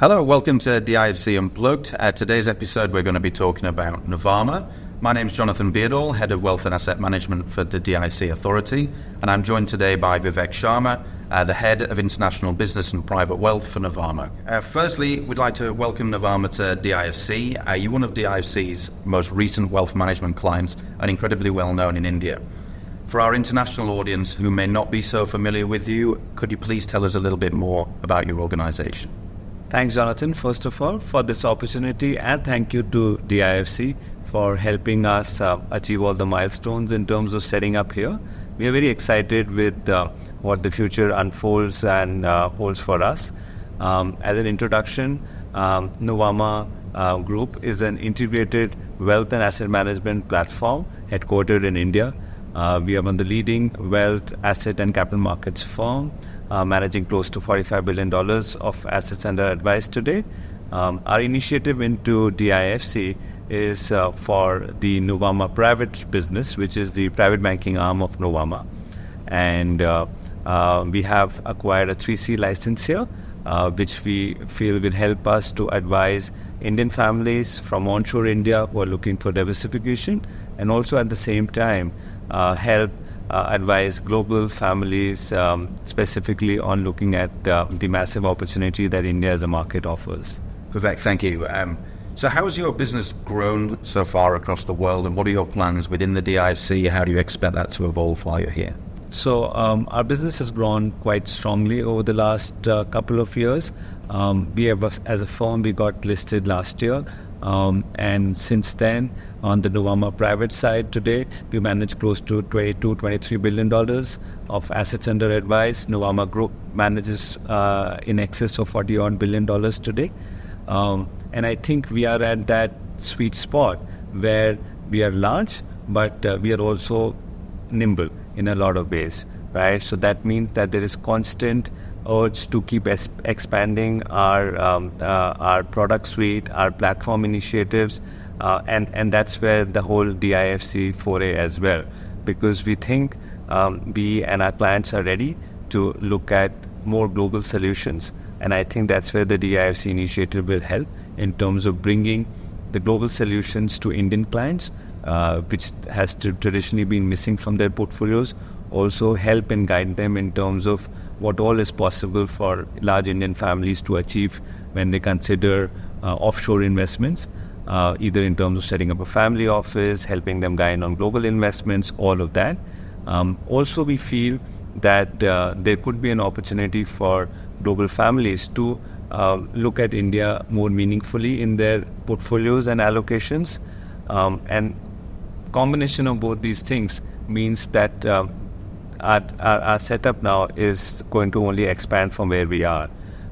Hello, welcome to DIFC Unplugged. Today's episode we're going to be talking about Nuvama. My name is Jonathan Beardall, Head of Wealth and Asset Management for the DIFC Authority, and I'm joined today by Vivek Sharma, the Head of International Business and Private Wealth for Nuvama. Firstly, we'd like to welcome Nuvama to DIFC. You're one of DIFC's most recent wealth management clients and incredibly well known in India. For our international audience who may not be so familiar with you, could you please tell us a little bit more about your organization? Thanks, Jonathan, first of all, for this opportunity, and thank you to DIFC for helping us achieve all the milestones in terms of setting up here. We are very excited with what the future unfolds and holds for us. As an introduction, Nuvama Group is an integrated wealth and asset management platform headquartered in India. We are one of the leading wealth, asset and capital markets firm, managing close to $45 billion of assets under advice today. Our initiative into DIFC is for the Nuvama private business, which is the private banking arm of Nuvama. And we have acquired a 3C license here, which we feel will help us to advise Indian families from onshore India who are looking for diversification, and also at the same time help advise global families specifically on looking at the massive opportunity that India as a market offers. Vivek, thank you. So how has your business grown so far across the world, and what are your plans within the DIFC? How do you expect that to evolve while you're here? So our business has grown quite strongly over the last couple of years. We have, as a firm, we got listed last year. And since then, on the Nuvama private side today, we manage close to $23 billion of assets under advice. Nuvama Group manages in excess of $40 billion today. And I think we are at that sweet spot where we are large, but we are also nimble in a lot of ways, right? So that means that there is constant urge to keep expanding our product suite, our platform initiatives, and that's where the whole DIFC foray as well, because we think we and our clients are ready to look at more global solutions, and I think that's where the DIFC initiative will help in terms of bringing the global solutions to Indian clients, which has traditionally been missing from their portfolios, also help and guide them in terms of what all is possible for large Indian families to achieve when they consider offshore investments, either in terms of setting up a family office, helping them guide on global investments, all of that. Also, we feel that there could be an opportunity for global families to look at India more meaningfully in their portfolios and allocations. And combination of both these things means that our setup now is going to only expand from where we are.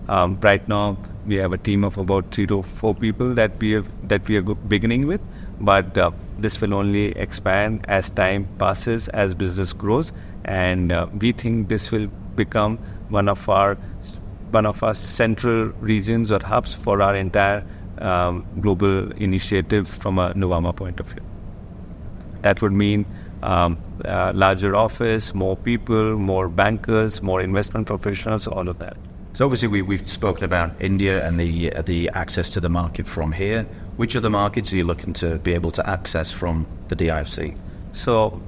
Right now, we have a team of about 3 to 4 people that we are beginning with, but this will only expand as time passes, as business grows, and we think this will become one of our central regions or hubs for our entire global initiative from a Nuvama point of view. That would mean larger office, more people, more bankers, more investment professionals, all of that. So obviously we've spoken about India and the access to the market from here. Which other markets are you looking to be able to access from the DIFC? So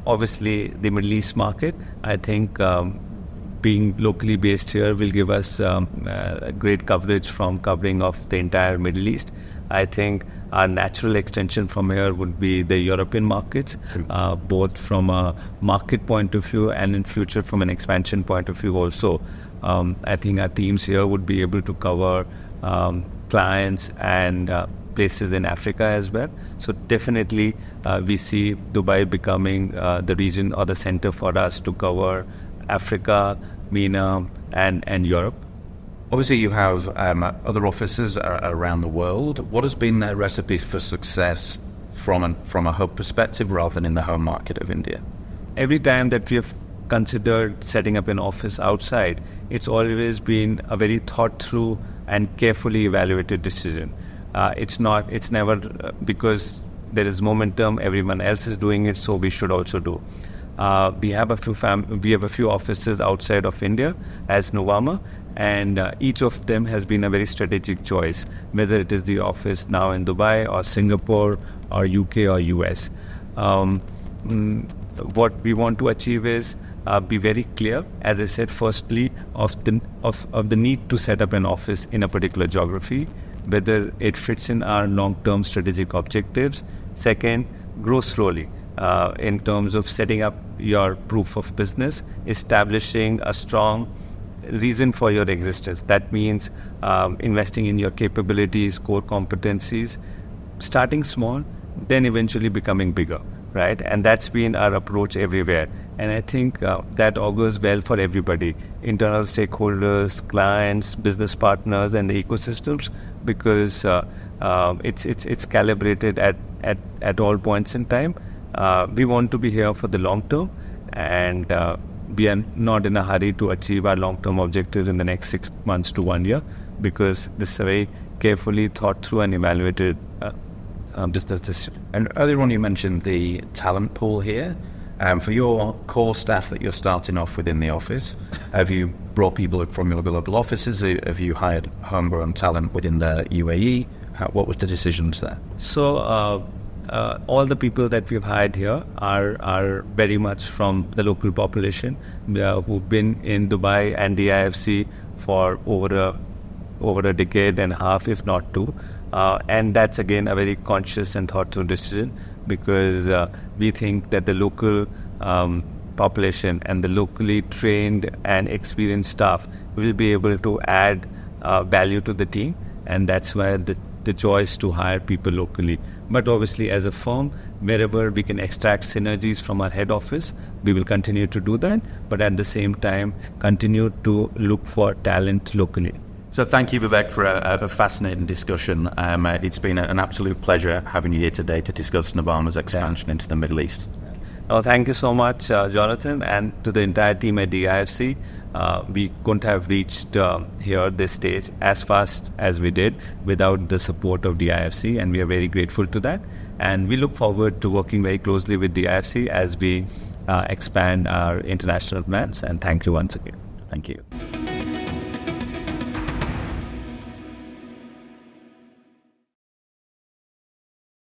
obviously the Middle East market, I think being locally based here will give us great coverage from covering of the entire Middle East. I think our natural extension from here would be the European markets, both from a market point of view and in future from an expansion point of view also. I think our teams here would be able to cover clients and places in Africa as well. So definitely we see Dubai becoming the region or the center for us to cover Africa, MENA, and Europe. Obviously, you have other offices around the world. What has been their recipe for success from a hub perspective rather than in the home market of India? Every time that we have considered setting up an office outside, it's always been a very thought through and carefully evaluated decision. It's never because there is momentum, everyone else is doing it, so we should also do. We have a few offices outside of India as Nuvama, and each of them has been a very strategic choice, whether it is the office now in Dubai or Singapore or UK or US. What we want to achieve is be very clear, as I said, firstly, of the need to set up an office in a particular geography, whether it fits in our long-term strategic objectives. Second, grow slowly in terms of setting up your proof of business, establishing a strong reason for your existence. That means investing in your capabilities, core competencies, starting small, then eventually becoming bigger, right? And that's been our approach everywhere. And I think that augurs well for everybody, internal stakeholders, clients, business partners, and the ecosystems, because it's calibrated at all points in time. We want to be here for the long term, and we are not in a hurry to achieve our long-term objectives in the next 6 months to 1 year, because this is a very carefully thought through and evaluated business decision. And earlier on you mentioned the talent pool here. For your core staff that you're starting off within the office, have you brought people from your global offices? Have you hired homegrown talent within the UAE? What was the decisions there? So all the people that we've hired here are very much from the local population who've been in Dubai and the DIFC for over a decade and a half, if not two. And that's again a very conscious and thought-through decision, because we think that the local population and the locally trained and experienced staff will be able to add value to the team, and that's why the choice to hire people locally. But obviously, as a firm, wherever we can extract synergies from our head office, we will continue to do that, but at the same time continue to look for talent locally. So thank you, Vivek, for a fascinating discussion. It's been an absolute pleasure having you here today to discuss Nuvama's expansion into the Middle East. Oh, thank you so much, Jonathan, and to the entire team at DIFC. We couldn't have reached here this stage as fast as we did without the support of DIFC, and we are very grateful to that. And we look forward to working very closely with DIFC as we expand our international plans. And thank you once again. Thank you.